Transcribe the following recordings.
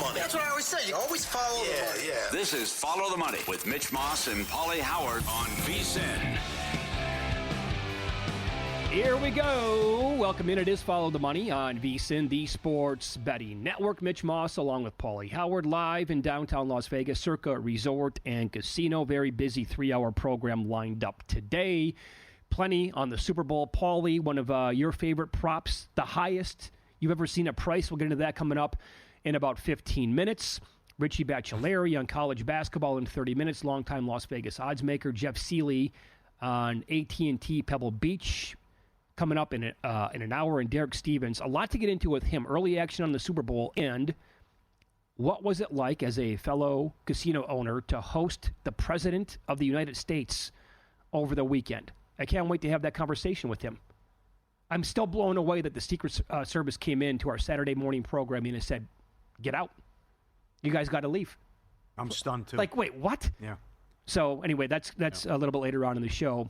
money. That's what I always say. You always follow the money. Yeah. This is Follow the Money with Mitch Moss and Pauly Howard on VSiN. Here we go. Welcome in. It is Follow the Money on VSiN, the Sports Betting Network. Mitch Moss along with Pauly Howard live in downtown Las Vegas, Circa Resort and Casino. Very busy 3-hour program lined up today. Plenty on the Super Bowl. Pauly, one of your favorite props, the highest you've ever seen a price. We'll get into that coming up in about 15 minutes. Richie Baccelieri on college basketball in 30 minutes. Longtime Las Vegas odds maker. Jeff Seeley on AT&T Pebble Beach coming up in an hour, and Derek Stevens. A lot to get into with him. Early action on the Super Bowl, and what was it like as a fellow casino owner to host the President of the United States over the weekend? I can't wait to have that conversation with him. I'm still blown away that the Secret Service came in to our Saturday morning programming and said, get out. You guys got to leave. I'm stunned, too. Like, wait, what? Yeah. So, anyway, that's a little bit later on in the show.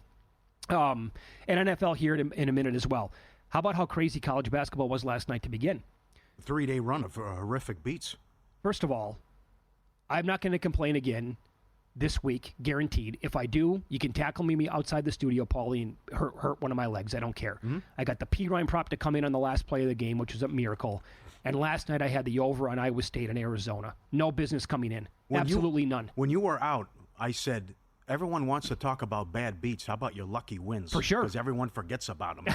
And NFL here in a minute as well. How about how crazy college basketball was last night to begin? 3-day run of horrific beats. First of all, I'm not going to complain again this week, guaranteed. If I do, you can tackle me outside the studio, Pauly, and hurt one of my legs. I don't care. Mm-hmm. I got the P-Ryan prop to come in on the last play of the game, which was a miracle. And last night I had the over on Iowa State and Arizona. No business coming in. Absolutely none. When you were out, I said, everyone wants to talk about bad beats. How about your lucky wins? For sure. Because everyone forgets about them.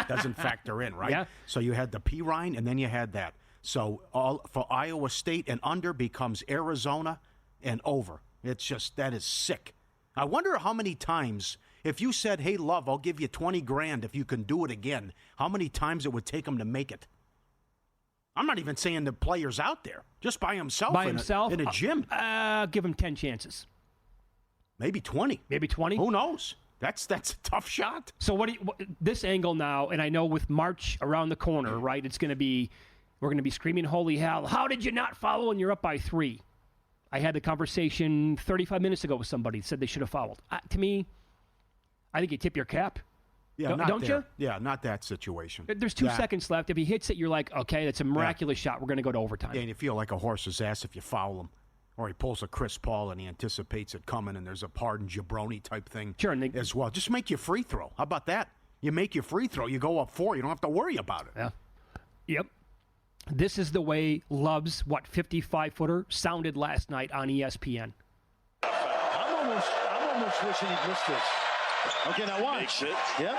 Doesn't factor in, right? Yeah. So you had the P-Ryan, and then you had that. So all for Iowa State and under becomes Arizona and over. It's just, that is sick. I wonder how many times, if you said, hey, love, I'll give you $20,000 if you can do it again, how many times it would take him to make it? I'm not even saying the player's out there. Just by himself in a gym. Give him 10 chances. Maybe 20. Maybe 20? Who knows? That's a tough shot. So this angle now, and I know with March around the corner, right, we're going to be screaming, holy hell, how did you not follow and you're up by 3? I had the conversation 35 minutes ago with somebody, said they should have fouled. To me, I think you tip your cap. Yeah, don't you? Yeah, not that situation. There's 2 seconds left. If he hits it, you're like, okay, that's a miraculous shot. We're going to go to overtime. Yeah, and you feel like a horse's ass if you foul him. Or he pulls a Chris Paul and he anticipates it coming, and there's a pardon jabroni type thing as well. Just make your free throw. How about that? You make your free throw, you go up 4. You don't have to worry about it. Yeah. Yep. This is the way Love's, 55-footer, sounded last night on ESPN. I'm almost wishing he'd missed this. Okay, now watch. Makes it. Yep.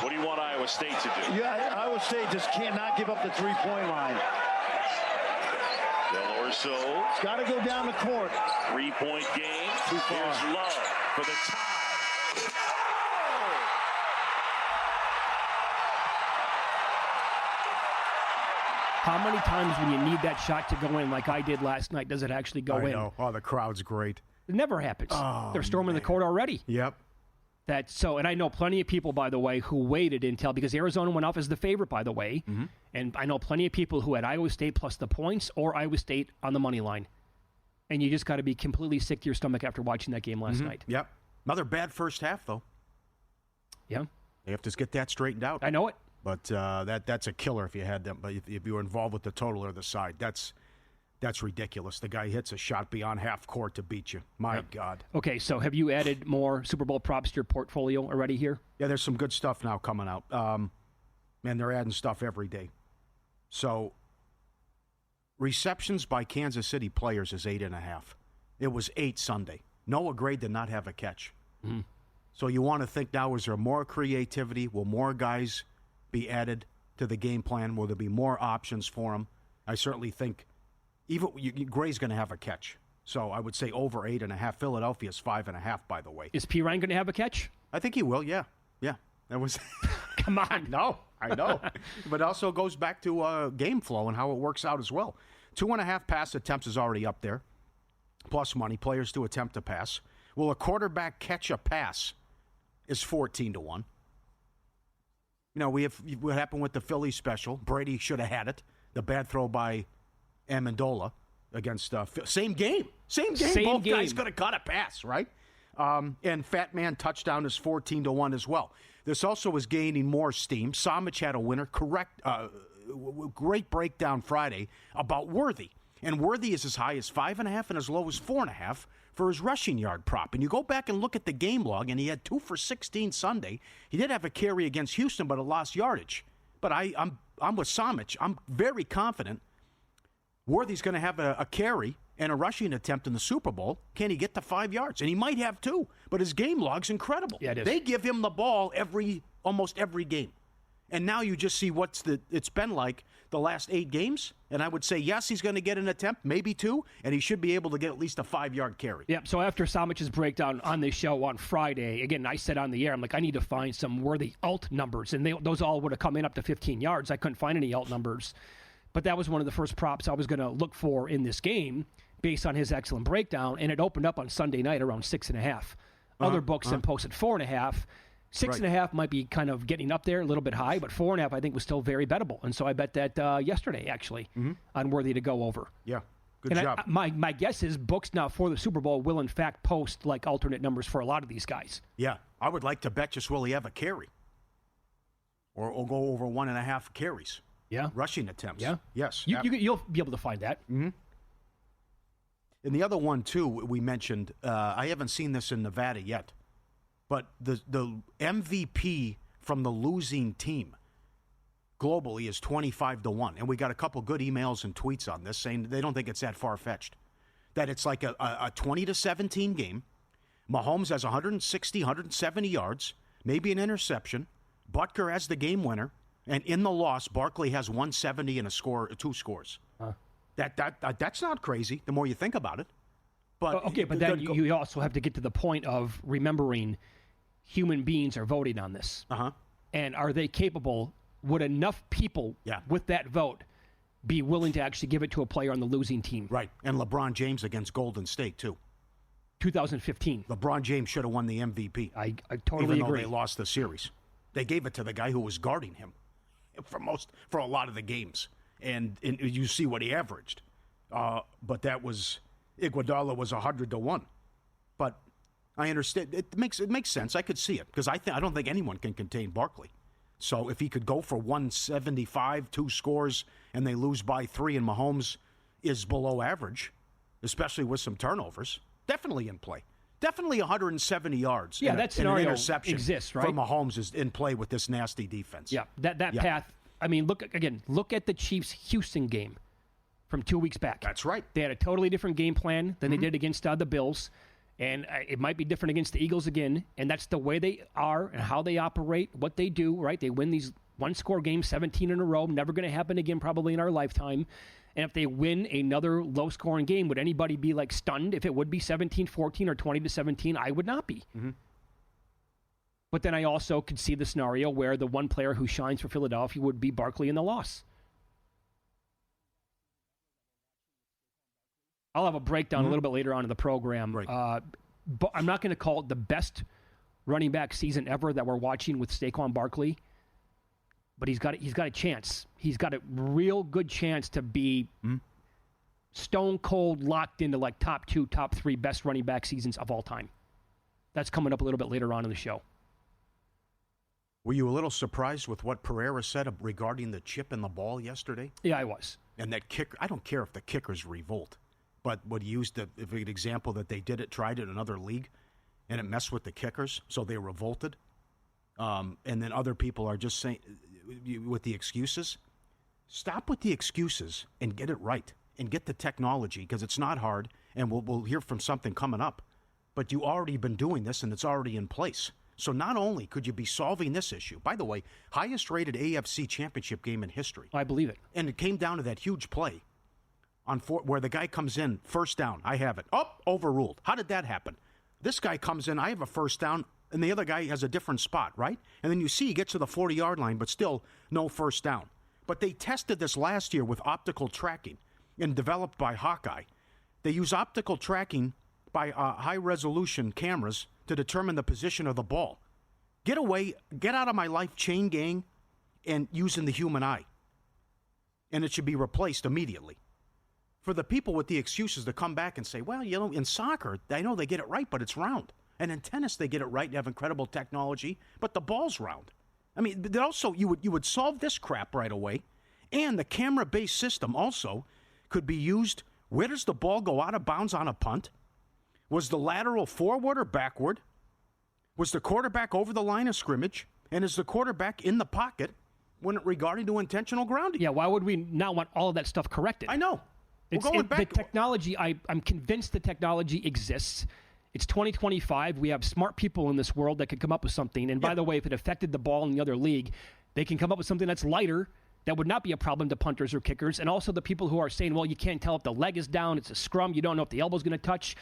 What do you want Iowa State to do? Yeah, Iowa State just cannot give up the three-point line. Del Orso. It's got to go down the court. 3-point game. Here's Love for the tie. How many times when you need that shot to go in like I did last night does it actually go in? I know. Oh, the crowd's great. It never happens. Oh, they're storming the court already. Yep. And I know plenty of people, by the way, who waited until, because Arizona went off as the favorite, by the way, and I know plenty of people who had Iowa State plus the points or Iowa State on the money line. And you just got to be completely sick to your stomach after watching that game last night. Yep. Another bad first half, though. Yeah. They have to get that straightened out. I know it. But that's a killer if you had them. But if you were involved with the total or the side, that's ridiculous. The guy hits a shot beyond half court to beat you. My God. Okay, so have you added more Super Bowl props to your portfolio already here? Yeah, there's some good stuff now coming out. Man, they're adding stuff every day. So receptions by Kansas City players is 8.5. It was 8 Sunday. Noah Gray did not have a catch. Mm-hmm. So you want to think now, is there more creativity? Will more guys be added to the game plan? Will there be more options for him? I certainly think Gray's going to have a catch. So I would say over 8.5. Philadelphia's 5.5, by the way. Is P. Ryan going to have a catch? I think he will, yeah. Yeah. That was Come on. No, I know. But it also goes back to game flow and how it works out as well. 2.5 pass attempts is already up there. Plus money, players to attempt to pass. Will a quarterback catch a pass is 14-1. You know, we have what happened with the Philly special. Brady should have had it. The bad throw by Amendola against same game. Both guys could have caught a pass, right? And Fat Man touchdown is 14-1 as well. This also is gaining more steam. Samich had a winner. Correct. Great breakdown Friday about Worthy. And Worthy is as high as 5.5 and as low as 4.5 for his rushing yard prop. And you go back and look at the game log, and he had 2 for 16 Sunday. He did have a carry against Houston, but it lost yardage. But I'm with Samich. I'm very confident Worthy's going to have a carry and a rushing attempt in the Super Bowl. Can he get to 5 yards? And he might have 2, but his game log's incredible. Yeah, it is. They give him the ball almost every game. And now you just see it's been like the last 8 games. And I would say, yes, he's going to get an attempt, maybe 2, and he should be able to get at least a 5-yard carry. Yeah, so after Samich's breakdown on this show on Friday, again, I said on the air, I'm like, I need to find some Worthy alt numbers. And those all would have come in up to 15 yards. I couldn't find any alt numbers. But that was one of the first props I was going to look for in this game based on his excellent breakdown. And it opened up on Sunday night around 6.5. Other books then posted 4.5. 6.5 might be kind of getting up there, a little bit high, but 4.5 I think was still very bettable. And so I bet that yesterday, actually, on Worthy to go over. Yeah, good job. My guess is books now for the Super Bowl will, in fact, post like alternate numbers for a lot of these guys. Yeah, I would like to bet just will he have a carry or go over 1.5 carries. Yeah. Rushing attempts. Yeah. Yes. You'll be able to find that. Mm-hmm. And the other one, too, we mentioned, I haven't seen this in Nevada yet, but the MVP from the losing team globally is 25-1. And we got a couple good emails and tweets on this saying they don't think it's that far-fetched. That it's like a 20-17 game. Mahomes has 160, 170 yards, maybe an interception. Butker has the game winner. And in the loss, Barkley has 170 and 2 scores. That's not crazy, the more you think about it. But okay, but then you also have to get to the point of remembering human beings are voting on this. Uh-huh. And are they capable, would enough people with that vote be willing to actually give it to a player on the losing team? Right, and LeBron James against Golden State, too. 2015. LeBron James should have won the MVP. I totally even agree. Though they lost the series. They gave it to the guy who was guarding him for a lot of the games. And you see what he averaged. But that was, Iguodala was 100-1. But I understand. It makes sense. I could see it because I don't think anyone can contain Barkley. So if he could go for 175, 2 scores, and they lose by 3, and Mahomes is below average, especially with some turnovers, definitely in play. Definitely 170 yards. Yeah, that scenario an interception exists, right? For Mahomes is in play with this nasty defense. Yeah, that path. I mean, look at the Chiefs-Houston game from 2 weeks back. That's right. They had a totally different game plan than they did against the Bills, and it might be different against the Eagles again, and that's the way they are and how they operate, what they do, right? They win these one-score games, 17 in a row, never going to happen again probably in our lifetime. And if they win another low-scoring game, would anybody be like stunned if it would be 17-14 or 20-17? I would not be. Mm-hmm. But then I also could see the scenario where the one player who shines for Philadelphia would be Barkley in the loss. I'll have a breakdown a little bit later on in the program. Right. But I'm not going to call it the best running back season ever that we're watching with Saquon Barkley. But he's got a chance. He's got a real good chance to be stone cold locked into like top 2, top 3 best running back seasons of all time. That's coming up a little bit later on in the show. Were you a little surprised with what Pereira said regarding the chip in the ball yesterday? Yeah, I was. And that kicker, I don't care if the kickers revolt, but what he used an example that they tried it in another league, and it messed with the kickers, so they revolted. And then other people are just saying, with the excuses, stop with the excuses and get it right and get the technology because it's not hard, and we'll hear from something coming up. But you already been doing this, and it's already in place. So not only could you be solving this issue, by the way, highest-rated AFC championship game in history. I believe it. And it came down to that huge play where the guy comes in, first down, I have it. Oh, overruled. How did that happen? This guy comes in, I have a first down, and the other guy has a different spot, right? And then you see he gets to the 40-yard line, but still no first down. But they tested this last year with optical tracking and developed by Hawkeye. They use optical tracking by high-resolution cameras to determine the position of the ball. Get out of my life, chain gang, and using the human eye. And it should be replaced immediately. For the people with the excuses to come back and say, well, in soccer, I know they get it right, but it's round. And in tennis, they get it right and have incredible technology, but the ball's round. I mean, also, you would solve this crap right away. And the camera-based system also could be used. Where does the ball go out of bounds on a punt? Was the lateral forward or backward? Was the quarterback over the line of scrimmage? And is the quarterback in the pocket when regarding to intentional grounding? Yeah, why would we not want all of that stuff corrected? I know. The technology, I'm convinced the technology exists. It's 2025. We have smart people in this world that could come up with something. And by the way, if it affected the ball in the other league, they can come up with something that's lighter. That would not be a problem to punters or kickers. And also the people who are saying, well, you can't tell if the leg is down, it's a scrum, you don't know if the elbow's going to touch.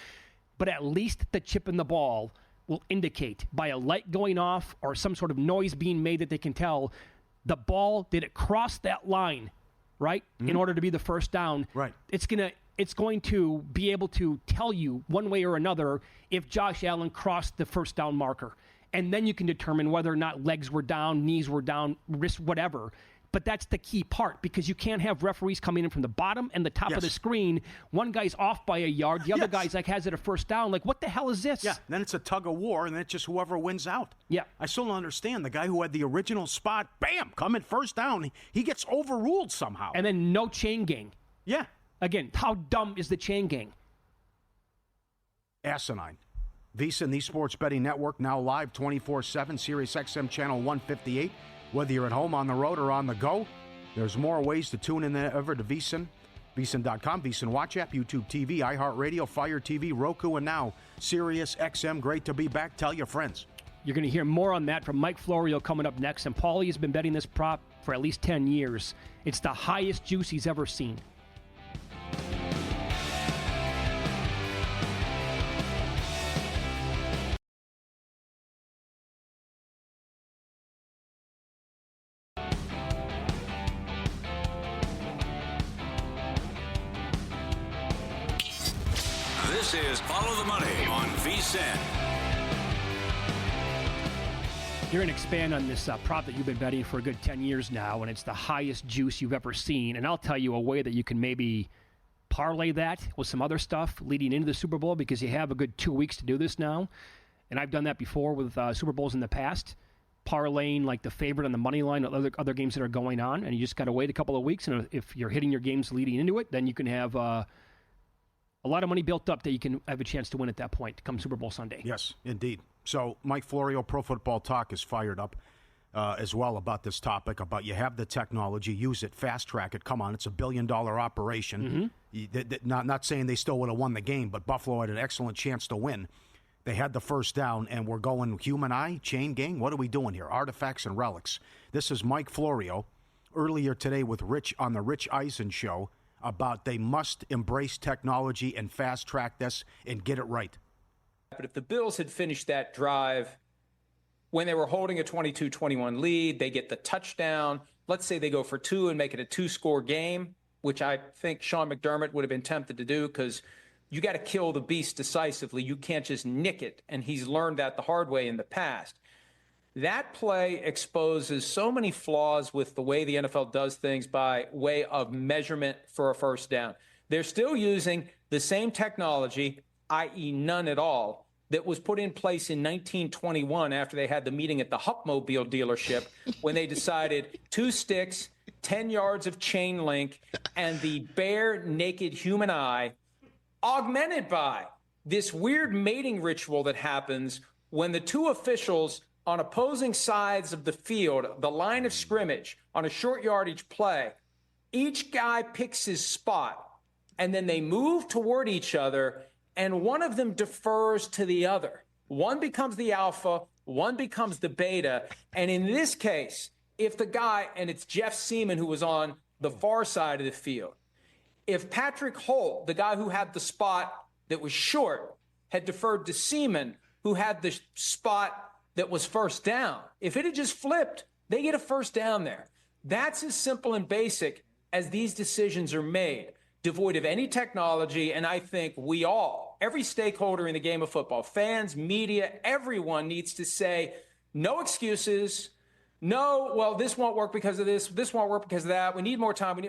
But at least the chip in the ball will indicate by a light going off or some sort of noise being made that they can tell the ball, did it cross that line, right, in order to be the first down. Right. It's going to be able to tell you one way or another if Josh Allen crossed the first down marker. And then you can determine whether or not legs were down, knees were down, wrists, whatever. But that's the key part, because you can't have referees coming in from the bottom and the top of the screen. One guy's off by a yard. The other guy's like has it a first down. Like, what the hell is this? Yeah, then it's a tug of war, and then it's just whoever wins out. Yeah. I still don't understand. The guy who had the original spot, bam, coming first down, he gets overruled somehow. And then no chain gang. Yeah. Again, how dumb is the chain gang? Asinine. VSiN, the Sports Betting Network, now live 24/7, Sirius XM Channel 158. Whether you're at home, on the road, or on the go, there's more ways to tune in than ever to VSiN. VSiN.com, VSiN Watch App, YouTube TV, iHeartRadio, Fire TV, Roku, and now Sirius XM. Great to be back. Tell your friends. You're going to hear more on that from Mike Florio coming up next. And Pauly has been betting this prop for at least 10 years. It's the highest juice he's ever seen. This is Follow the Money on VSiN. You're going to expand on this prop that you've been betting for a good 10 years now, and it's the highest juice you've ever seen. And I'll tell you a way that you can maybe parlay that with some other stuff leading into the Super Bowl, because you have a good 2 weeks to do this now. And I've done that before with Super Bowls in the past, parlaying like the favorite on the money line, other games that are going on. And you just got to wait a couple of weeks. And if you're hitting your games leading into it, then you can have a lot of money built up that you can have a chance to win at that point come Super Bowl Sunday. Yes, indeed. So Mike Florio, Pro Football Talk, is fired up as well about this topic, about you have the technology, use it, fast track it. Come on, it's $1 billion operation. Not saying they still would have won the game, but Buffalo had an excellent chance to win. They had the first down, and we're going human eye, chain gang. What are we doing here? Artifacts and relics. This is Mike Florio earlier today with Rich on the Rich Eisen Show about they must embrace technology and fast track this and get it right. But if the Bills had finished that drive when they were holding a 22-21 lead, they get the touchdown. Let's say they go for two and make it a two-score game, which I think Sean McDermott would have been tempted to do, because you got to kill the beast decisively. You can't just nick it, and he's learned that the hard way in the past. That play exposes so many flaws with the way the NFL does things by way of measurement for a first down. They're still using the same technology, i.e. none at all, that was put in place in 1921 after they had the meeting at the Hupmobile dealership when they decided 2 sticks, 10 yards of chain link, and the bare, naked human eye, augmented by this weird mating ritual that happens when the two officials on opposing sides of the field, the line of scrimmage, on a short yardage play, each guy picks his spot, and then they move toward each other, and one of them defers to the other. One becomes the alpha, one becomes the beta, and in this case, if the guy, and it's Jeff Seaman who was on the far side of the field, if Patrick Holt, the guy who had the spot that was short, had deferred to Seaman, who had the spot that was first down, if it had just flipped, they get a first down there. That's as simple and basic as these decisions are made, devoid of any technology. And I think we all, every stakeholder in the game of football, fans, media, everyone needs to say, no excuses. No, well, this won't work because of this. This won't work because of that. We need more time.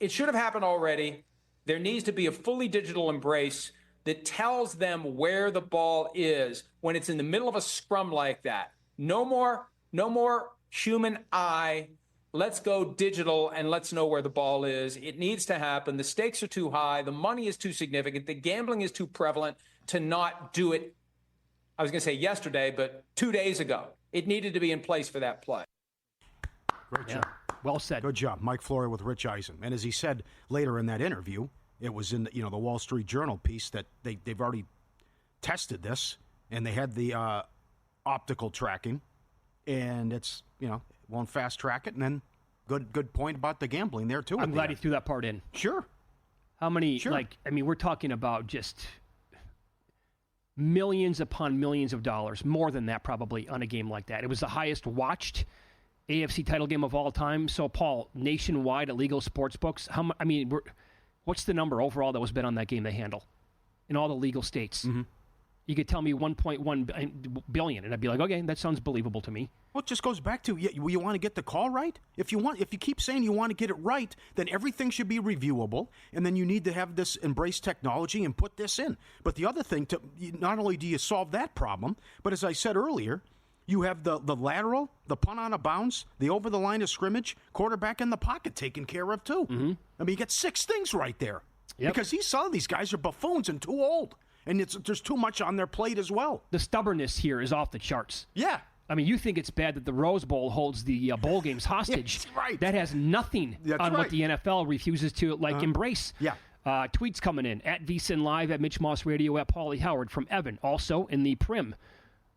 It should have happened already. There needs to be a fully digital embrace that tells them where the ball is when it's in the middle of a scrum like that. No more human eye let's go digital and let's know where the ball is. It needs to happen. The stakes are too high. The money is too significant. The gambling is too prevalent to not do it. I was going to say yesterday, but 2 days ago. It needed to be in place for that play. Great job. Well said. Good job. Mike Flory with Rich Eisen. And as he said later in that interview, it was in the Wall Street Journal piece that they've already tested this, and they had the optical tracking, and it's, won't fast track it, and then good point about the gambling there, too. I'm glad he threw that part in. Sure. How many, we're talking about just millions upon millions of dollars, more than that probably, on a game like that. It was the highest watched AFC title game of all time. So, Paul, nationwide illegal sports books, what's the number overall that was bet on that game they handle in all the legal states? Mm-hmm. You could tell me 1.1 billion, and I'd be like, okay, that sounds believable to me. Well, it just goes back to you want to get the call right. If you keep saying you want to get it right, then everything should be reviewable, and then you need to have this embrace technology and put this in. But the other thing, not only do you solve that problem, but as I said earlier, you have the lateral, the punt on a bounce, the over the line of scrimmage, quarterback in the pocket taken care of too. Mm-hmm. I mean, you get 6 things right there. Yep. Because some of these guys are buffoons and too old. And there's too much on their plate as well. The stubbornness here is off the charts. Yeah. I mean, you think it's bad that the Rose Bowl holds the bowl games hostage. Yes, right. That has nothing on what the NFL refuses to embrace. Yeah. Tweets coming in at VSiN Live, at Mitch Moss Radio, at Pauly Howard from Evan. Also in the Prim,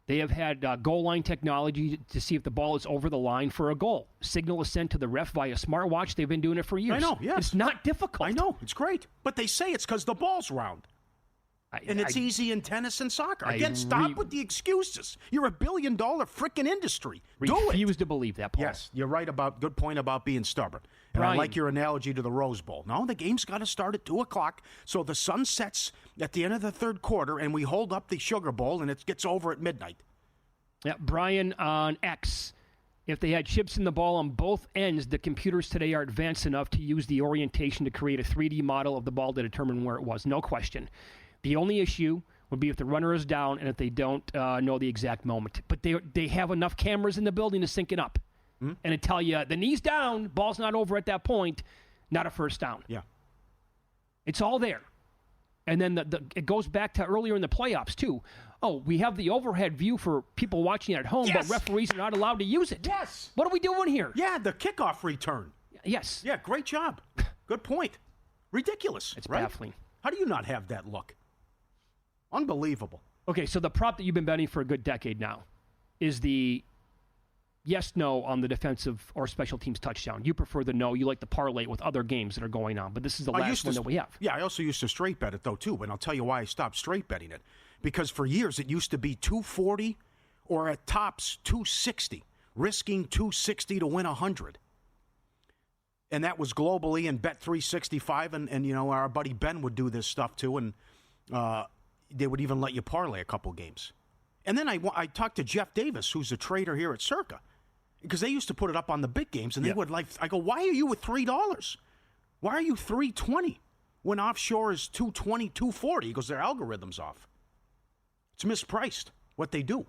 they have had goal line technology to see if the ball is over the line for a goal. Signal is sent to the ref via smartwatch. They've been doing it for years. I know, yes. It's not difficult. I know, it's great. But they say it's because the ball's round. And it's easy in tennis and soccer. Again, stop with the excuses. You're $1 billion frickin' industry. Do it. Refuse to believe that, Paul. Yes, you're right good point about being stubborn. And I like your analogy to the Rose Bowl. No, the game's got to start at 2 o'clock, so the sun sets at the end of the third quarter, and we hold up the Sugar Bowl, and it gets over at midnight. Yeah, Brian on X. If they had chips in the ball on both ends, the computers today are advanced enough to use the orientation to create a 3D model of the ball to determine where it was. No question. The only issue would be if the runner is down and if they don't know the exact moment. But they have enough cameras in the building to sync it up and to tell you the knee's down, ball's not over at that point, not a first down. Yeah. It's all there. And then it goes back to earlier in the playoffs, too. Oh, we have the overhead view for people watching at home, but referees are not allowed to use it. Yes. What are we doing here? Yeah, the kickoff return. Yes. Yeah, great job. Good point. Ridiculous. It's right? baffling. How do you not have that look? Unbelievable. Okay, so the prop that you've been betting for a good decade now is the yes-no on the defensive or special teams touchdown. You prefer the no. You like the parlay with other games that are going on, but this is the last one that we have. Yeah, I also used to straight bet it, though, too, and I'll tell you why I stopped straight betting it. Because for years it used to be 240 or at tops 260, risking 260 to win 100. And that was globally and Bet365, and our buddy Ben would do this stuff, too, and they would even let you parlay a couple games. And then I talked to Jeff Davis, who's a trader here at Circa, because they used to put it up on the big games, and they would I go, why are you at $3? Why are you $3.20 when offshore is $2.20, $2.40? He goes, their algorithm's off. It's mispriced, what they do.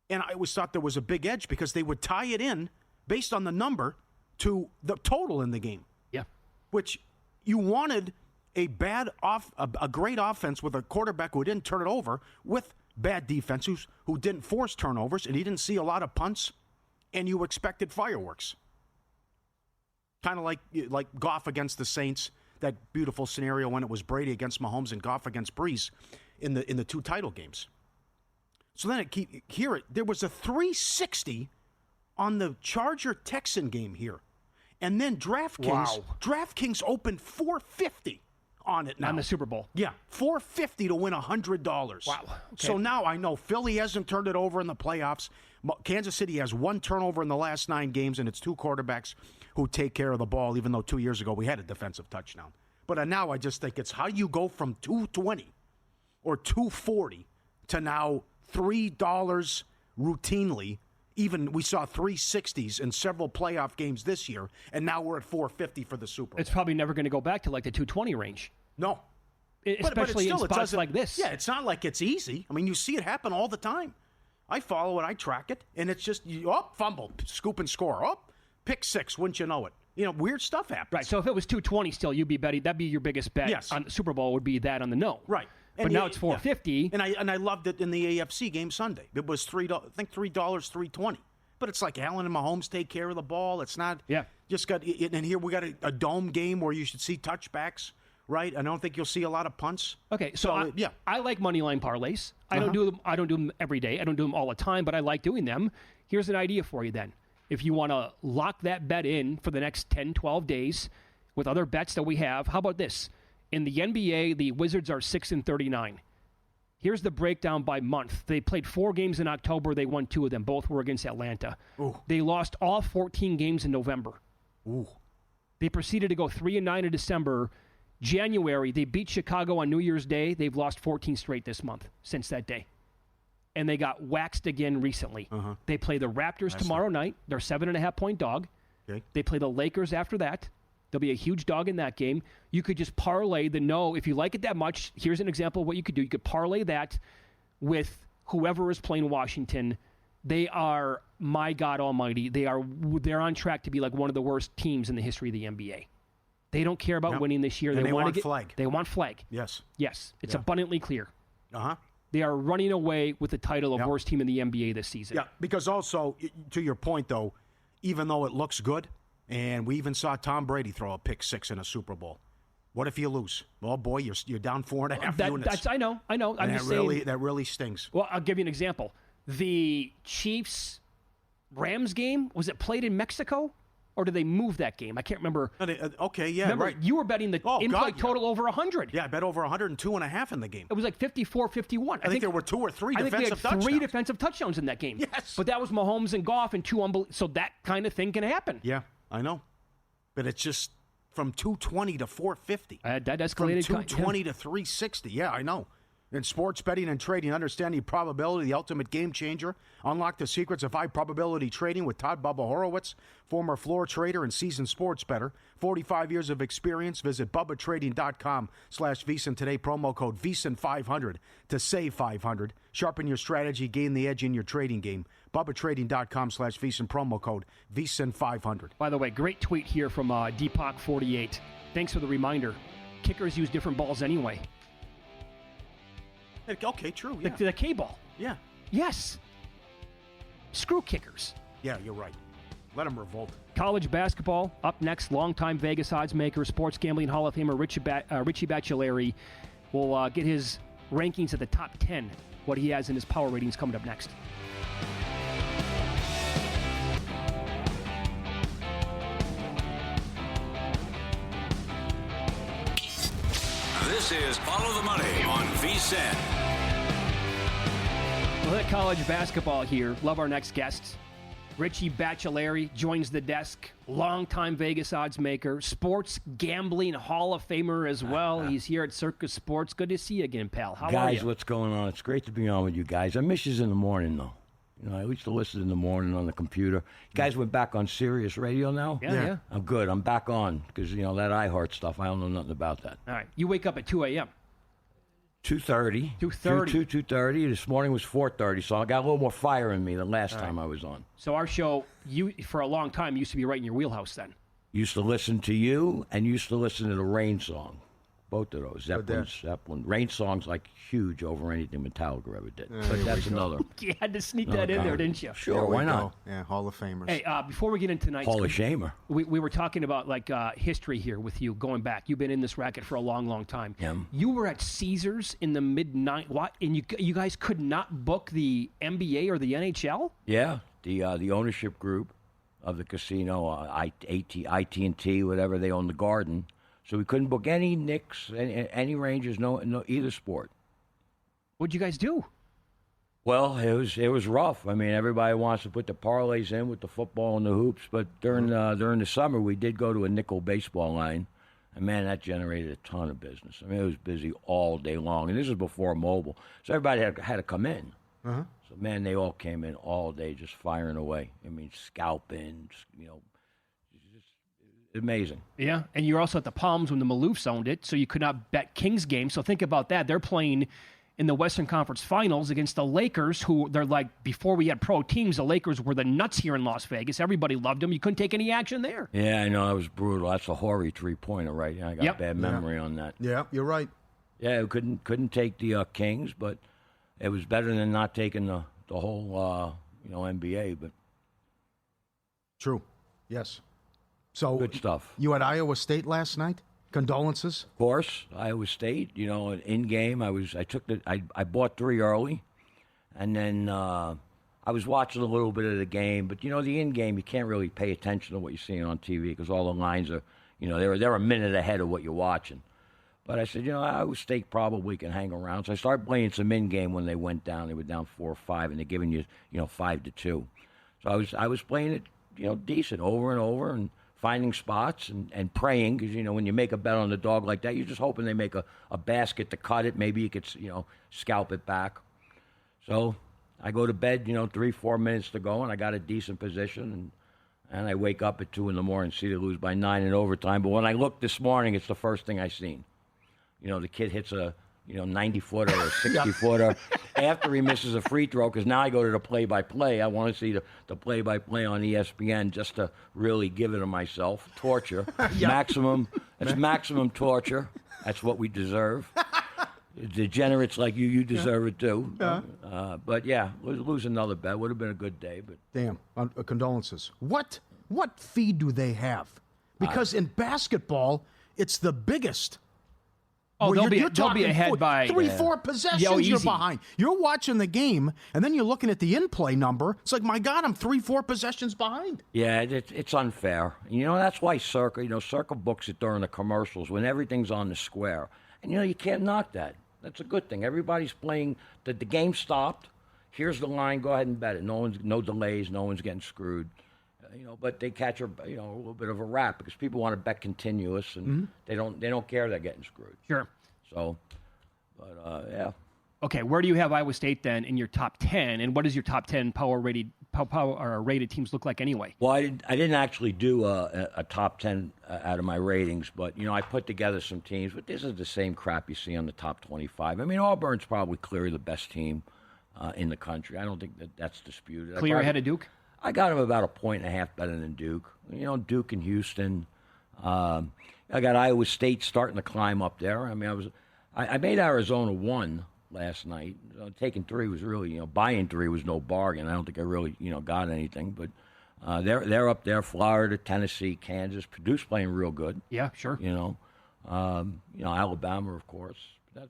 And I always thought there was a big edge because they would tie it in based on the number to the total in the game. Yeah. Which you wanted a great offense with a quarterback who didn't turn it over with bad defense who didn't force turnovers, and he didn't see a lot of punts, and you expected fireworks. Kind of like Goff against the Saints, that beautiful scenario when it was Brady against Mahomes and Goff against Breeze in the 2 title games. So then there was a 360 on the Charger-Texan game here. And then DraftKings opened 450 on it now. On the Super Bowl. Yeah, 450 to win $100. Wow. Okay. So now I know Philly hasn't turned it over in the playoffs. Kansas City has 1 turnover in the last 9 games, and it's 2 quarterbacks who take care of the ball, even though 2 years ago we had a defensive touchdown. But now I just think it's how do you go from 220 or 240 to now $3 routinely. Even we saw 360s in several playoff games this year, and now we're at 450 for the Super Bowl. It's probably never going to go back to like the 220 range. No. Especially in spots like this. Yeah, it's not like it's easy. I mean, you see it happen all the time. I follow it, I track it, and it's just, fumble, scoop and score. pick six, wouldn't you know it? Weird stuff happens. Right. So if it was 220 still, you'd be betting. That'd be your biggest bet. Yes. On the Super Bowl would be that on the no. Right. But now it's 450. Yeah. And I loved it in the AFC game Sunday. It was $3.20. But it's like Allen and Mahomes take care of the ball. It's not. Yeah. Just got. And here we got a dome game where you should see touchbacks. Right. I don't think you'll see a lot of punts. Okay. So I like money line parlays. I don't do them. I don't do them every day. I don't do them all the time. But I like doing them. Here's an idea for you then. If you want to lock that bet in for the next 10, 12 days with other bets that we have, how about this? In the NBA, the Wizards are 6-39. Here's the breakdown by month. They played 4 games in October. They won 2 of them. Both were against Atlanta. Ooh. They lost all 14 games in November. Ooh. They proceeded to go 3-9 in December. January, they beat Chicago on New Year's Day. They've lost 14 straight this month since that day. And they got waxed again recently. Uh-huh. They play the Raptors tomorrow night. They're 7.5-point dog. Okay. They play the Lakers after that. There'll be a huge dog in that game. You could just parlay the no. If you like it that much, here's an example of what you could do. You could parlay that with whoever is playing Washington. They are, my God almighty, they're on track to be like one of the worst teams in the history of the NBA. They don't care about winning this year. And they want flag. They want flag. Yes. Yes. It's abundantly clear. Uh-huh. They are running away with the title of worst team in the NBA this season. Yeah, because also, to your point, though, even though it looks good, and we even saw Tom Brady throw a pick six in a Super Bowl. What if you lose? Oh, boy, you're down 4.5 units. I know. I'm just saying. That really stings. Well, I'll give you an example. The Chiefs-Rams game, was it played in Mexico? Or did they move that game? I can't remember. Okay, yeah, remember, right. You were betting the in-play total over 100. Yeah, I bet over 102.5 in the game. It was like 54-51. I think there were 2 or 3 defensive touchdowns. I think we had 3 defensive touchdowns in that game. Yes. But that was Mahomes and Goff and 2 unbelievable. So that kind of thing can happen. Yeah, I know. But it's just from 220 to 450. That escalated. From 220 to 360. Yeah, I know. In sports betting and trading, understanding probability, the ultimate game changer. Unlock the secrets of high probability trading with Todd Bubba Horowitz, former floor trader and seasoned sports bettor. 45 years of experience. Visit BubbaTrading.com/VSiN today. Promo code VSiN500 to save $500. Sharpen your strategy, gain the edge in your trading game. BubbaTrading.com/VSiN, promo code VSiN500. By the way, great tweet here from Deepak48. Thanks for the reminder. Kickers use different balls anyway. Okay, true. Yeah. The K-ball. Yeah. Yes. Screw kickers. Yeah, you're right. Let them revolt. College basketball up next. Longtime Vegas odds maker, sports gambling Hall of Famer Richie Baccelieri will get his rankings at the top 10. What he has in his power ratings coming up next. This is Follow the Money on VSiN. We'll hit college basketball here. Love our next guest. Richie Baccelieri joins the desk. Longtime Vegas odds maker. Sports gambling Hall of Famer as well. He's here at Circus Sports. Good to see you again, pal. How are you? Guys, what's going on? It's great to be on with you guys. I miss you in the morning, though. I used to listen in the morning on the computer. You guys went back on Sirius Radio now? Yeah. I'm good. I'm back on because, that iHeart stuff, I don't know nothing about that. All right. You wake up at 2 a.m. 2:30. 2:30. 2:30. This morning was 4:30, so I got a little more fire in me than last time I was on. So our show, you for a long time, used to be right in your wheelhouse then. Used to listen to you and used to listen to the Rain song. Both of those. Zeppelin. Rain song's like huge over anything Metallica ever did. But that's another. You had to sneak that in there, didn't you? Sure, why not? Yeah, Hall of Famers. Hey, before we get into tonight's... Hall of Shamer. We were talking about history here with you going back. You've been in this racket for a long, long time. Yeah. You were at Caesars in the mid-90s. What? And you guys could not book the NBA or the NHL? Yeah, the ownership group of the casino, IT&T, whatever, they own the Garden. So we couldn't book any Knicks, any Rangers, no either sport. What'd you guys do? Well, it was rough. I mean, everybody wants to put the parlays in with the football and the hoops, but during the summer we did go to a nickel baseball line, and man, that generated a ton of business. I mean, it was busy all day long, and this was before mobile, so everybody had to come in. Uh-huh. So man, they all came in all day, just firing away. I mean, scalping, amazing. Yeah, and you're also at the Palms when the Maloofs owned it, so you could not bet Kings games. So think about that. They're playing in the Western Conference Finals against the Lakers, who they're like, before we had pro teams, the Lakers were the nuts here in Las Vegas. Everybody loved them. You couldn't take any action there. Yeah, I know. That was brutal. That's a Horry three-pointer, right? I got bad memory on that. Yeah, you're right. Yeah, couldn't take the Kings, but it was better than not taking the whole NBA. But true. Yes. So good stuff. You had Iowa State last night? Condolences? Of course, Iowa State. In game, I bought 3 early, and then I was watching a little bit of the game. But the in game, you can't really pay attention to what you're seeing on TV because all the lines are, they're a minute ahead of what you're watching. But I said, Iowa State probably can hang around. So I started playing some in game when they went down. They were down 4 or 5, and they're giving you 5-2. So I was playing it, decent over and over and finding spots and praying because, when you make a bet on the dog like that, you're just hoping they make a basket to cut it. Maybe you could, scalp it back. So I go to bed, 3-4 minutes to go, and I got a decent position. And I wake up at 2 in the morning, see they lose by 9 in overtime. But when I looked this morning, it's the first thing I seen. The kid hits a 90-footer or a 60-footer after he misses a free throw, because now I go to the play-by-play. I want to see the play-by-play on ESPN just to really give it to myself. Torture. Maximum torture. That's what we deserve. Degenerates like you deserve it too. But yeah, lose another bet. Would have been a good day. But damn, condolences. What fee do they have? Because in basketball, it's the biggest. Oh, they'll be ahead by 3-4 possessions. You're behind. You're watching the game, and then you're looking at the in-play number. It's like, my God, I'm 3-4 possessions behind. Yeah, it's unfair. That's why Circa books it during the commercials when everything's on the square. And, you can't knock that. That's a good thing. Everybody's playing. The game stopped. Here's the line. Go ahead and bet it. No delays. No one's getting screwed. But they catch a little bit of a rap because people want to bet continuous, and they don't care they're getting screwed. Sure. So, but yeah. Okay, where do you have Iowa State then in your top 10, and what does your top 10 power rated teams look like anyway? Well, I didn't actually do a top 10 out of my ratings, but I put together some teams. But this is the same crap you see on the top 25. I mean, Auburn's probably clearly the best team in the country. I don't think that's disputed. Clear ahead of Duke? I got them about 1.5 points better than Duke. Duke and Houston. I got Iowa State starting to climb up there. I mean, I made Arizona 1 last night. Taking 3 was really, buying 3 was no bargain. I don't think I really, got anything. But they're up there. Florida, Tennessee, Kansas. Purdue's playing real good. Yeah, sure. Alabama, of course.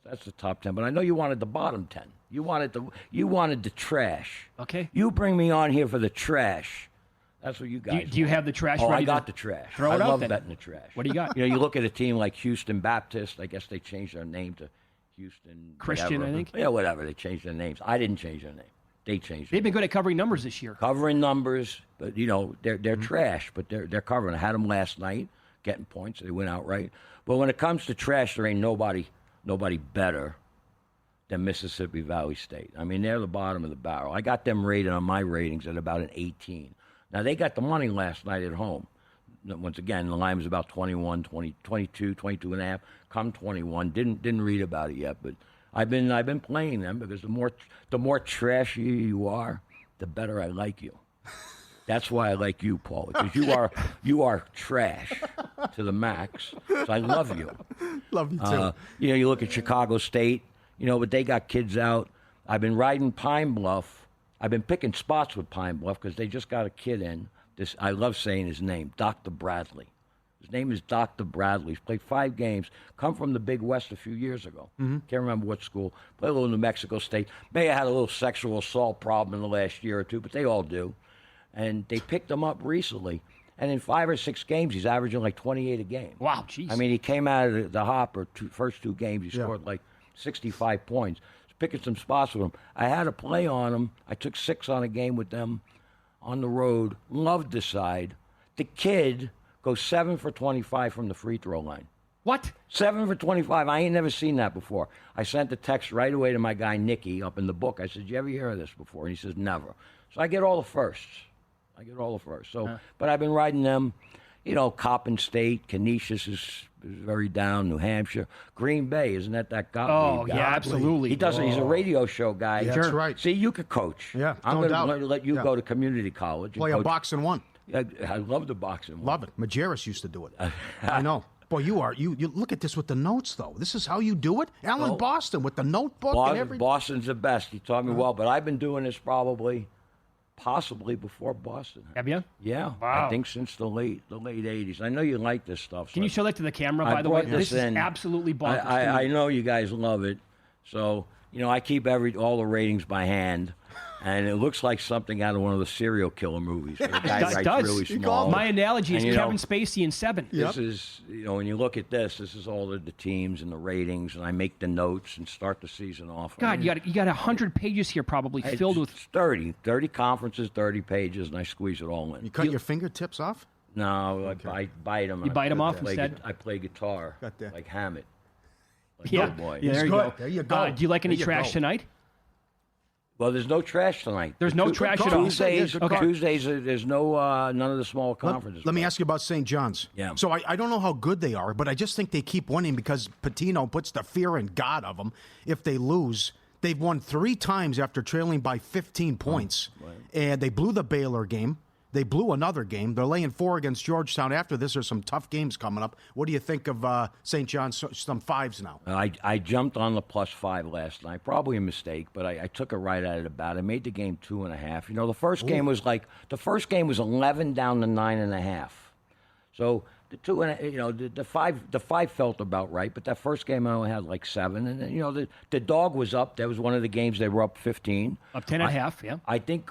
That's the top 10. But I know you wanted the bottom 10. You wanted the trash. Okay. You bring me on here for the trash. That's what you guys do you have the trash ready? I got the trash. Throw it I out love then. betting the trash. What do you got? You look at a team like Houston Baptist. I guess they changed their name to Houston Christian, whatever. I think. Yeah, whatever. They changed their names. I didn't change their name. They changed. They've been good at covering numbers this year. Covering numbers, but they're trash. But they're covering. I had them last night, getting points. They went outright. But when it comes to trash, there ain't nobody better than Mississippi Valley State. I mean, they're the bottom of the barrel. I got them rated on my ratings at about an 18. Now, they got the money last night at home. Once again, the line was about 21, 20, 22, 22 and a half. Come 21. Didn't read about it yet, but I've been playing them because the more trashy you are, the better I like you. That's why I like you, Pauly, because you are trash to the max. So I love you. Love you too. You look at Chicago State, but they got kids out. I've been riding Pine Bluff. I've been picking spots with Pine Bluff because they just got a kid in. I love saying his name, Dr. Bradley. His name is Dr. Bradley. He's played 5 games. Come from the Big West a few years ago. Can't remember what school. Played a little New Mexico State. May have had a little sexual assault problem in the last year or two, but they all do. And they picked him up recently. And in 5 or 6 games, he's averaging like 28 a game. Wow, jeez. I mean, he came out of the hopper first 2 games. He scored like 65 points. Picking some spots with him. I had a play on him. I took 6 on a game with them on the road. Loved the side. The kid goes 7 for 25 from the free throw line. What? 7 for 25. I ain't never seen that before. I sent the text right away to my guy, Nicky, up in the book. I said, you ever hear of this before? And he says, never. So I get all the firsts. So, but I've been riding them. Coppin State, Canisius is very down. New Hampshire, Green Bay, isn't that Gottlieb guy? Yeah, absolutely. He doesn't. He's a radio show guy. Yeah, that's right. See, you could coach. Yeah, I'm no going doubt. to let you go to community college. Play a boxing one. I love the boxing. Love it. Majerus used to do it. I know. Boy, you look at this with the notes, though. This is how you do it? Alan Boston with the notebook and everything. Boston's the best. He taught me well, but I've been doing this possibly before Boston. Have you? Yeah. Wow. I think since the late 80s. I know you like this stuff. Can you show that to the camera, by the way? This is absolutely bonkers. I know you guys love it. So, I keep all the ratings by hand. And it looks like something out of one of the serial killer movies. The guy writes does. really small. My analogy is Kevin Spacey in Seven. This is, when you look at this is all the teams and the ratings, and I make the notes and start the season off. God, you got 100 pages here probably filled with 30 conferences, 30 pages, and I squeeze it all in. You cut your fingertips off? No, I bite them. You bite them off instead? I play guitar, like Hammett. Like yeah, boy. Yeah, there you go. There you go. Do you like any trash tonight? Well, there's no trash tonight. There's no trash at all. Tuesdays, there's no none of the small conferences. Let me ask you about St. John's. Yeah. So I don't know how good they are, but I just think they keep winning because Patino puts the fear in God of them. If they lose, they've won 3 times after trailing by 15 points, and they blew the Baylor game. They blew another game. They're laying 4 against Georgetown. After this, there's some tough games coming up. What do you think of St. John's? Some 5s now. I jumped on the +5 last night. Probably a mistake, but I took it right at it about. I made the game 2.5. The first game was 11 down to 9.5. So the 2.5, the 5 felt about right, but that first game I only had 7, and then the dog was up. That was one of the games they were up 15, up 10.5. Yeah, I think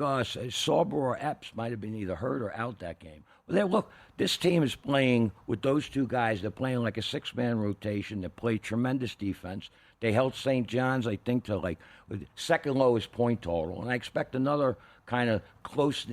Sauber or Epps might have been either hurt or out that game. Well, look, this team is playing with those 2 guys. They're playing like a 6-man rotation. They play tremendous defense. They held St. John's, I think, to second lowest point total, and I expect another kind of close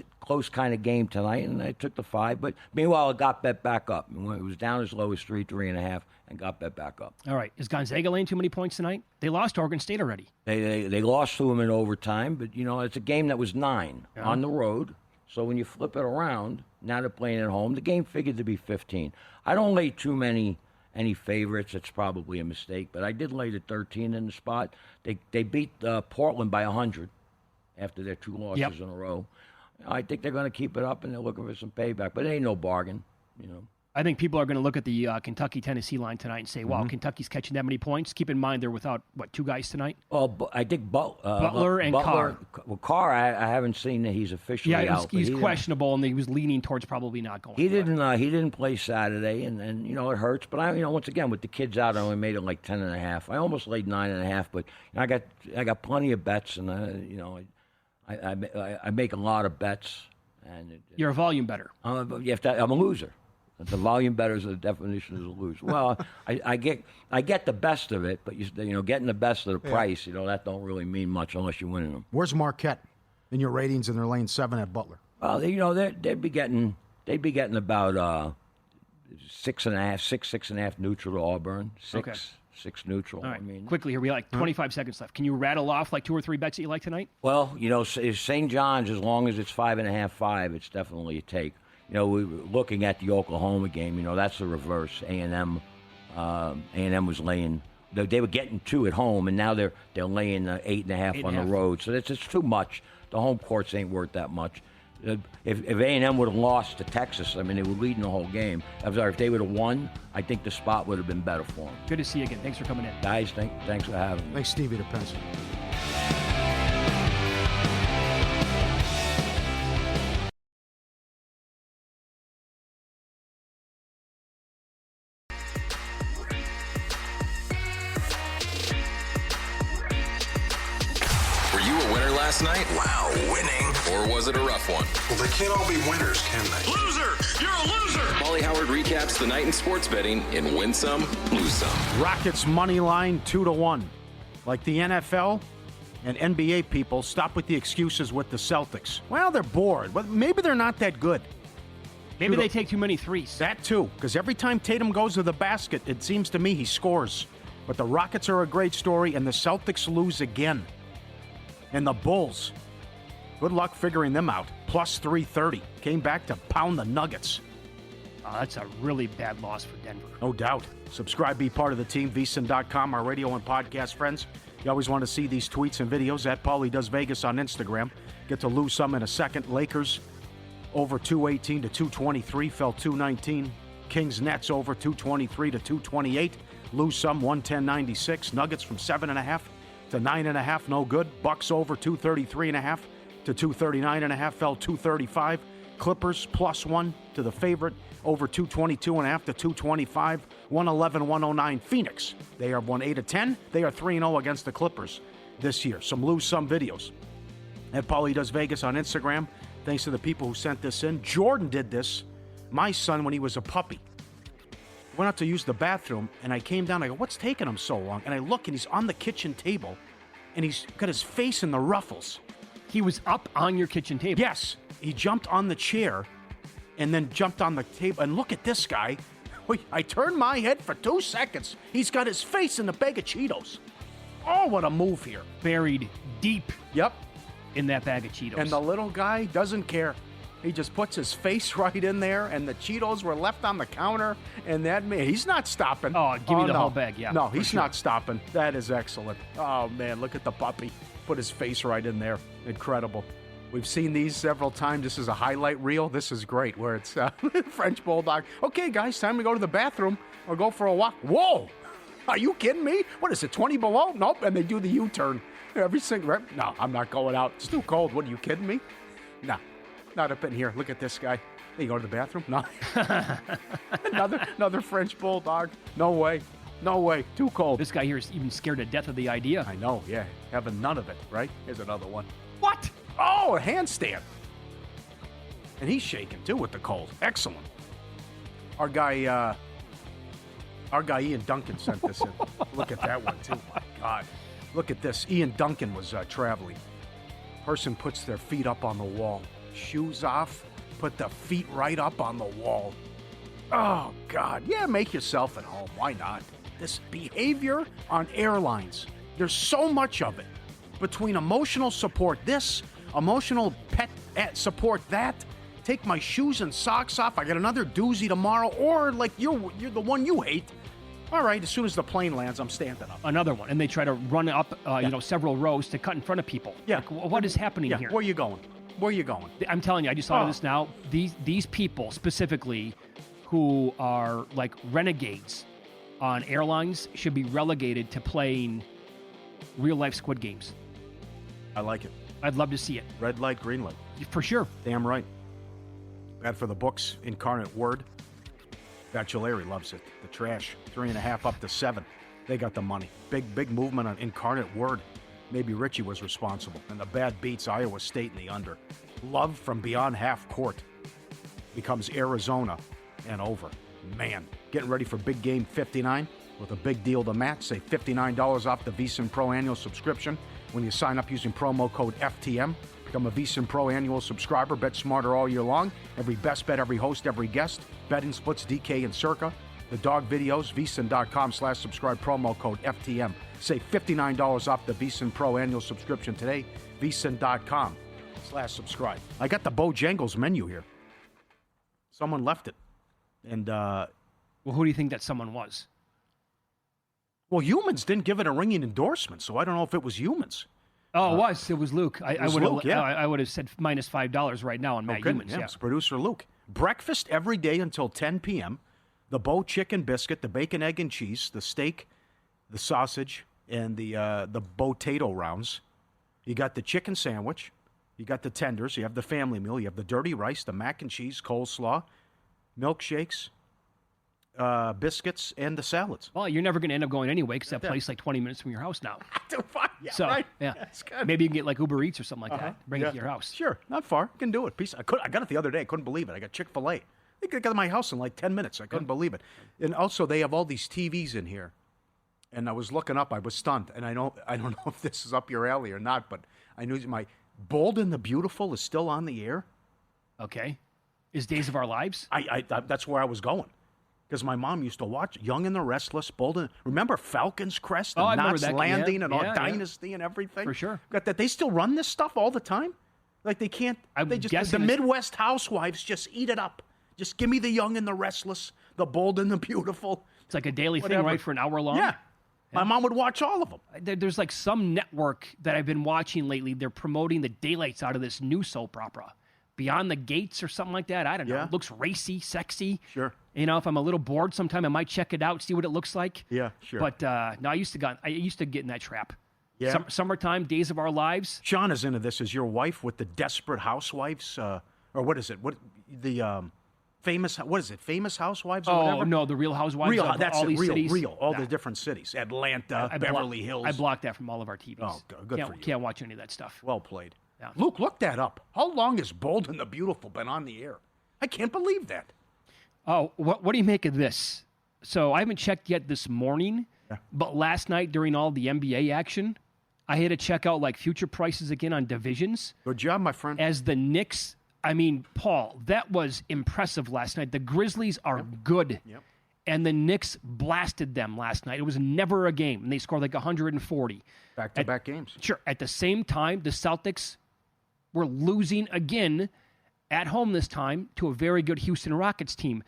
kind of game tonight, and I took the 5. But meanwhile, it got bet back up. It was down as low as 3.5, and got bet back up. All right. Is Gonzaga laying too many points tonight? They lost to Oregon State already. They lost to them in overtime, but it's a game that was 9 on the road. So when you flip it around, now they're playing at home. The game figured to be 15. I don't lay too many any favorites. It's probably a mistake, but I did lay the 13 in the spot. They beat Portland by 100 after their 2 losses in a row. I think they're going to keep it up, and they're looking for some payback, but it ain't no bargain, I think people are going to look at the Kentucky-Tennessee line tonight and say, wow, Kentucky's catching that many points. Keep in mind they're without, 2 guys tonight? Well, I think Butler and Carr. Well, Carr, I haven't seen that he's officially out. He's questionable, and he was leaning towards probably not going. He didn't play Saturday, and it hurts. But once again, with the kids out, I only made it 10.5. I almost laid 9.5, but I got plenty of bets, and I make a lot of bets. And you're a volume bettor. I'm a loser. The volume bettors are the definition of a loser. Well, I get the best of it, but getting the best of the price, that don't really mean much unless you're winning them. Where's Marquette in your ratings? And they're laying 7 at Butler. Well, they'd be getting about 6.5, 6.5 neutral to Auburn. 6 neutral. All right. Quickly here, we have 25 seconds left. Can you rattle off 2 or 3 bets that you like tonight? Well, St. John's, as long as it's 5.5, 5, it's definitely a take. We were looking at the Oklahoma game. That's the reverse. A&M was laying. They were getting 2 at home, and now they're laying 8.5 on the road. So it's too much. The home courts ain't worth that much. If A&M would have lost to Texas, they were leading the whole game. If they would have won, I think the spot would have been better for them. Good to see you again. Thanks for coming in. Guys, thanks for having me. Thanks, Stevie, to Pencil. Last night? Wow, winning. Or was it a rough one? Well, they can't all be winners, can they? Loser! You're a loser! Pauly Howard recaps the night in sports betting in Win Some, Lose Some. Rockets money line 2-1. Like the NFL and NBA people, stop with the excuses with the Celtics. Well, they're bored, but maybe they're not that good. Maybe they take too many threes. That too, because every time Tatum goes to the basket, it seems to me he scores. But the Rockets are a great story, and the Celtics lose again. And the Bulls, good luck figuring them out. Plus 330. Came back to pound the Nuggets. That's a really bad loss for Denver. No doubt. Subscribe, be part of the team, vsin.com, our radio and podcast friends. You always want to see these tweets and videos at Pauly Does Vegas on Instagram. Get to lose some in a second. Lakers over 218 to 223, fell 219. Kings Nets over 223 to 228, lose some 110-96. Nuggets from 7.5 to 9.5, no good. Bucks over 233.5 to 239.5, fell 235. Clippers +1 to the favorite, over 222.5 to 225, 111-109. Phoenix, they have won 8 of 10. They are 3-0 against the Clippers this year. Some lose some videos at Pauly Does Vegas on Instagram. Thanks to the people who sent this in. Jordan did this, my son, when he was a puppy. Went out to use the bathroom, and I came down. I go, what's taking him so long? And I look, and he's on the kitchen table, and he's got his face in the ruffles. He was up on your kitchen table? Yes. He jumped on the chair and then jumped on the table. And look at this guy. I turned my head for 2 seconds. He's got his face in the bag of Cheetos. Oh, what a move here. Buried deep. Yep. In that bag of Cheetos. And the little guy doesn't care. He just puts his face right in there, and the Cheetos were left on the counter, and that man, he's not stopping. Oh, give me the whole bag, yeah. No, he's not stopping. That is excellent. Oh, man, look at the puppy. Put his face right in there. Incredible. We've seen these several times. This is a highlight reel. This is great, where it's French Bulldog. Okay, guys, time to go to the bathroom or go for a walk. Whoa! Are you kidding me? What is it, 20 below? Nope, and they do the U-turn. Every single rep. No, I'm not going out. It's too cold. What, are you kidding me? No, not up in here. Look at this guy. Hey, you go to the bathroom? No. another French Bulldog. No way. No way. Too cold. This guy here is even scared to death of the idea. I know, yeah. Having none of it, right? Here's another one. What? Oh, a handstand. And he's shaking, too, with the cold. Excellent. Our guy Ian Duncan sent this in. Look at that one, too. My God. Look at this. Ian Duncan was traveling. Person puts their feet up on the wall. Shoes off. Put the feet right up on the wall. Oh, God. Yeah, make yourself at home. Why not? This behavior on airlines. There's so much of it. Between emotional support this, emotional pet support that, take my shoes and socks off, I got another doozy tomorrow, or like you're the one you hate. All right, as soon as the plane lands, I'm standing up. Another one. And they try to run up several rows to cut in front of people. Yeah. Like, what is happening here? Where are you going? Where are you going? I'm telling you, I just thought of this now. These people specifically who are like renegades on airlines should be relegated to playing real-life Squid Games. I like it. I'd love to see it. Red light, green light. For sure. Damn right. Bad for the books. Incarnate Word. Baccelieri loves it. The trash. 3.5 up to 7. They got the money. Big movement on Incarnate Word. Maybe Richie was responsible. And the bad beats Iowa State in the under. Love from beyond half court. Becomes Arizona and over. Man. Getting ready for big game 59 with a big deal to match. Say $59 off the VSiN Pro annual subscription when you sign up using promo code FTM. Become a VSiN Pro annual subscriber. Bet smarter all year long. Every best bet, every host, every guest. Betting splits, DK and Circa. The dog videos, vsin.com/subscribe, promo code FTM. Save $59 off the VSiN Pro annual subscription today. vsin.com/subscribe. I got the Bojangles menu here. Someone left it. And, well, who do you think that someone was? Well, Humans didn't give it a ringing endorsement, so I don't know if it was Humans. Oh, it was Luke. I would have said minus $5 right now on Matt Humans. Yeah, it's producer Luke. Breakfast every day until 10 p.m. The Bo chicken biscuit, the bacon, egg, and cheese, the steak, the sausage, and the potato rounds. You got the chicken sandwich. You got the tenders. You have the family meal. You have the dirty rice, the mac and cheese, coleslaw, milkshakes, biscuits, and the salads. Well, you're never going to end up going anyway because that place like 20 minutes from your house now. So, right. Yeah. That's good. Maybe you can get like Uber Eats or something like that. Bring it to your house. Sure. Not far. You can do it. I got it the other day. I couldn't believe it. I got Chick-fil-A. I think I got to my house in like 10 minutes. I couldn't believe it. And also, they have all these TVs in here. And I was looking up. I was stunned. And I don't know if this is up your alley or not, but I knew my Bold and the Beautiful is still on the air. Okay. Is Days of Our Lives? I that's where I was going. Because my mom used to watch Young and the Restless, Bold and... Remember Falcon's Crest and Knots Landing and all Dynasty and everything? For sure. Got that? They still run this stuff all the time? Like they can't... The Midwest housewives just eat it up. Just give me the young and the restless, the bold and the beautiful. It's like a daily Whatever. thing, right, for an hour long? Yeah. My mom would watch all of them. There's like some network that I've been watching lately. They're promoting the daylights out of this new soap opera. Beyond the Gates or something like that. I don't know. Yeah. It looks racy, sexy. Sure. You know, if I'm a little bored sometime, I might check it out, see what it looks like. Yeah, sure. But no, I used to get in that trap. Yeah. Summertime, Days of Our Lives. Sean is into this. Is your wife with the Desperate Housewives? Or what is it? Famous? What is it? Famous Housewives or Oh, whatever? no, the Real Housewives of That's all it. these cities. Real. All the different cities. Atlanta, Beverly Hills. I blocked that from all of our TVs. Oh, good for you. Can't watch any of that stuff. Well played. Yeah. Luke, look that up. How long has Bold and the Beautiful been on the air? I can't believe that. Oh, what do you make of this? So I haven't checked yet this morning, but last night during all the NBA action, I had to check out like future prices again on divisions. Good job, my friend. As the Knicks, I mean, Paul, that was impressive last night. The Grizzlies are good. Yep. And the Knicks blasted them last night. It was never a game, and they scored like 140. Back-to-back games. Sure. At the same time, the Celtics were losing again at home this time to a very good Houston Rockets team.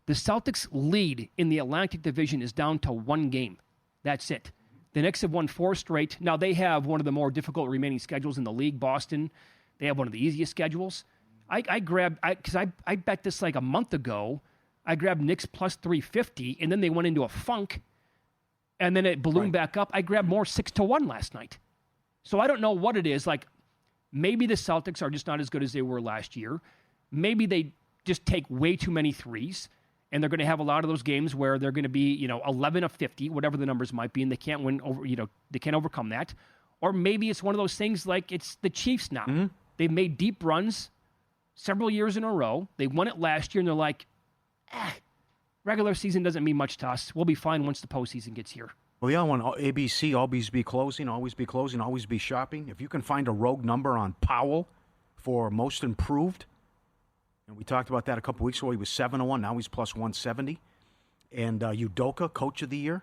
The Celtics' lead in the Atlantic Division is down to 1 game. That's it. The Knicks have won 4 straight. Now, they have one of the more difficult remaining schedules in the league, Boston. They have one of the easiest schedules. I bet this like a month ago. I grabbed Knicks plus 350, and then they went into a funk, and then it ballooned back up. I grabbed more 6-1 last night. So I don't know what it is. Like, maybe the Celtics are just not as good as they were last year. Maybe they just take way too many threes, and they're going to have a lot of those games where they're going to be, 11 of 50, whatever the numbers might be, and they can't win over, they can't overcome that. Or maybe it's one of those things like it's the Chiefs now. Mm-hmm. They've made deep runs several years in a row. They won it last year, and they're like, regular season doesn't mean much to us. We'll be fine once the postseason gets here. Well, yeah, when ABC, always be closing, always be shopping. If you can find a rogue number on Powell for most improved, and we talked about that a couple weeks ago, he was 7-1, now he's plus 170. And Udoka, coach of the year,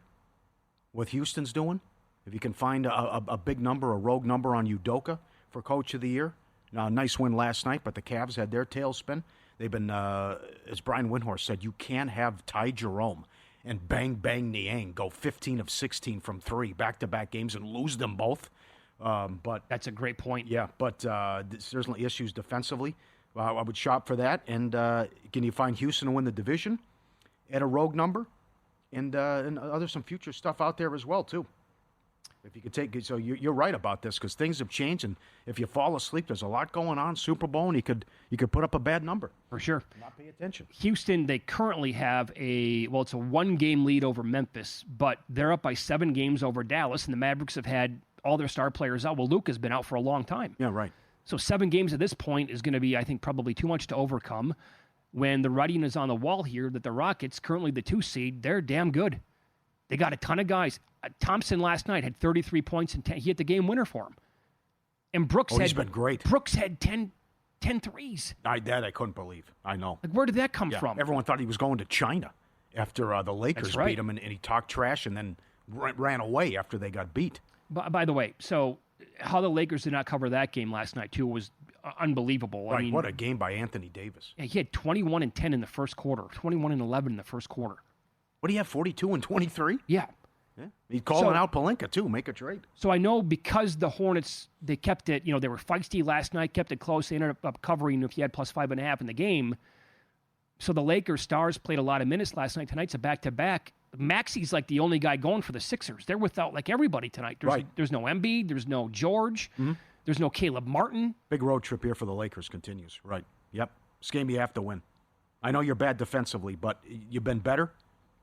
what Houston's doing. If you can find a big number, a rogue number on Udoka for coach of the year. Now, nice win last night, but the Cavs had their tailspin. They've been, as Brian Windhorst said, you can't have Ty Jerome and Bang Bang Niang go 15 of 16 from 3 back-to-back games and lose them both. But that's a great point. Yeah, but there's certainly issues defensively. I would shop for that. And can you find Houston to win the division at a rogue number? And some future stuff out there as well, too. If you could take, so you're right about this because things have changed, and if you fall asleep, there's a lot going on. Super Bowl, and you could put up a bad number for sure. Not pay attention. Houston, they currently have it's a 1-game lead over Memphis, but they're up by 7 games over Dallas, and the Mavericks have had all their star players out. Well, Luka's been out for a long time. Yeah, right. So 7 games at this point is going to be, I think, probably too much to overcome. When the writing is on the wall here that the Rockets, currently the 2 seed, they're damn good. They got a ton of guys. Thompson last night had 33 points and he hit the game winner for him. And Brooks he's been great. Brooks had 10 threes. I couldn't believe. I know. Like, where did that come from? Everyone thought he was going to China after the Lakers beat him, and he talked trash and then ran away after they got beat. By the way, so how the Lakers did not cover that game last night, too, was unbelievable. Right, I mean, what a game by Anthony Davis. He had 21 and 10 in the first quarter, 21 and 11 in the first quarter. What do you have, 42 and 23? Yeah. He's calling out Pelinka, too. Make a trade. So I know because the Hornets, they kept it, they were feisty last night, kept it close. They ended up covering if you had plus 5.5 in the game. So the Lakers stars played a lot of minutes last night. Tonight's a back-to-back. Maxi's like the only guy going for the Sixers. They're without like everybody tonight. There's no Embiid. There's no George. Mm-hmm. There's no Caleb Martin. Big road trip here for the Lakers continues. Right. Yep. This game you have to win. I know you're bad defensively, but you've been better.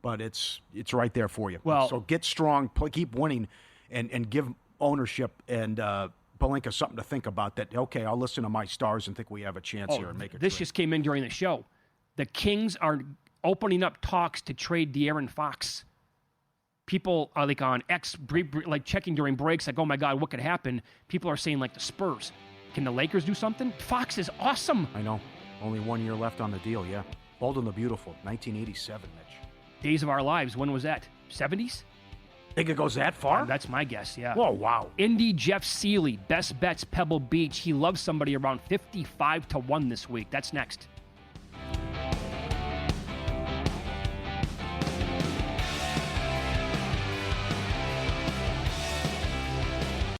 But it's right there for you. Well, so get strong, keep winning, and give ownership and Pelinka something to think about. That okay, I'll listen to my stars and think we have a chance here and make it. This just came in during the show. The Kings are opening up talks to trade De'Aaron Fox. People are like on X, like checking during breaks, like, oh my God, what could happen? People are saying like the Spurs. Can the Lakers do something? Fox is awesome. I know. Only 1 year left on the deal. Yeah, Bold and the Beautiful, 1987, Mitch. Days of Our Lives. When was that? 70s? Think it goes that far? That's my guess, yeah. Whoa, wow. Indy Jeff Seeley, best bets, Pebble Beach. He loves somebody around 55-1 this week. That's next.